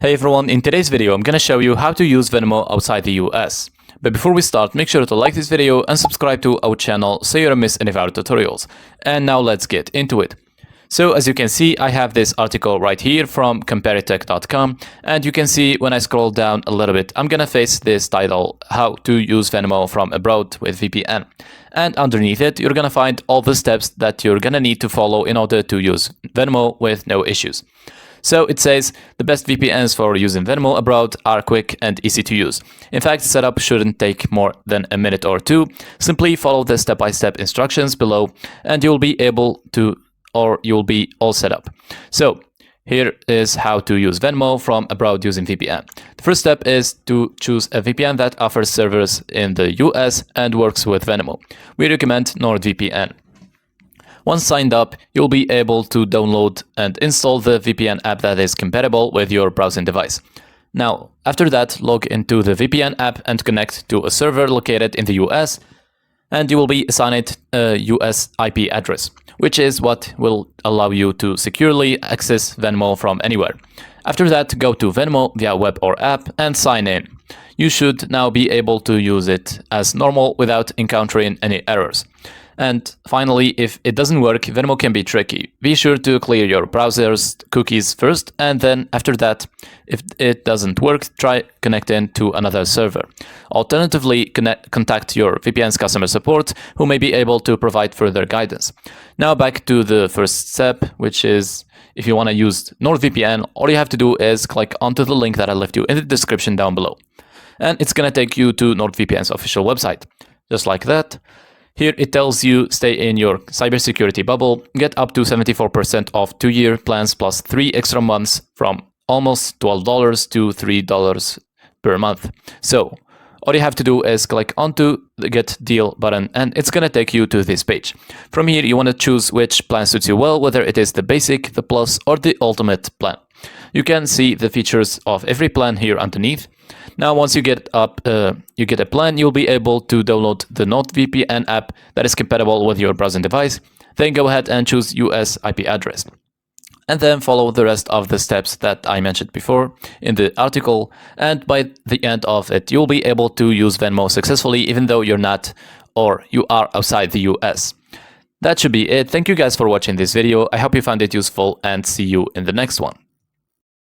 Hey everyone, in today's video I'm gonna show you how to use Venmo outside the US. But before we start, make sure to like this video and subscribe to our channel so you don't miss any of our tutorials. And now let's get into it. So as you can see, I have this article right here from comparitech.com, and you can see when I scroll down a little bit, I'm gonna face this title, How to Use Venmo from Abroad with VPN. And underneath it, you're gonna find all the steps that you're gonna need to follow in order to use Venmo with no issues. So it says the best VPNs for using Venmo abroad are quick and easy to use. In fact, setup shouldn't take more than a minute or two. Simply follow the step-by-step instructions below and you'll be all set up. So here is how to use Venmo from abroad using VPN. The first step is to choose a VPN that offers servers in the US and works with Venmo. We recommend NordVPN. Once signed up, you'll be able to download and install the VPN app that is compatible with your browsing device. Now, after that, log into the VPN app and connect to a server located in the US, and you will be assigned a US IP address, which is what will allow you to securely access Venmo from anywhere. After that, go to Venmo via web or app and sign in. You should now be able to use it as normal without encountering any errors. And finally, if it doesn't work, Venmo can be tricky. Be sure to clear your browser's cookies first, and then after that, if it doesn't work, try connecting to another server. Alternatively, contact your VPN's customer support, who may be able to provide further guidance. Now back to the first step, which is if you want to use NordVPN, all you have to do is click onto the link that I left you in the description down below. And it's going to take you to NordVPN's official website, just like that. Here it tells you stay in your cybersecurity bubble, get up to 74% off 2-year plans plus 3 extra months from almost $12 to $3 per month. So all you have to do is click onto the Get Deal button and it's going to take you to this page. From here you want to choose which plan suits you well, whether it is the basic, the plus or the ultimate plan. You can see the features of every plan here underneath. Now, once you get a plan, you'll be able to download the NordVPN app that is compatible with your browsing device. Then go ahead and choose US IP address. And then follow the rest of the steps that I mentioned before in the article. And by the end of it, you'll be able to use Venmo successfully, even though you're not or you are outside the US. That should be it. Thank you guys for watching this video. I hope you found it useful and see you in the next one.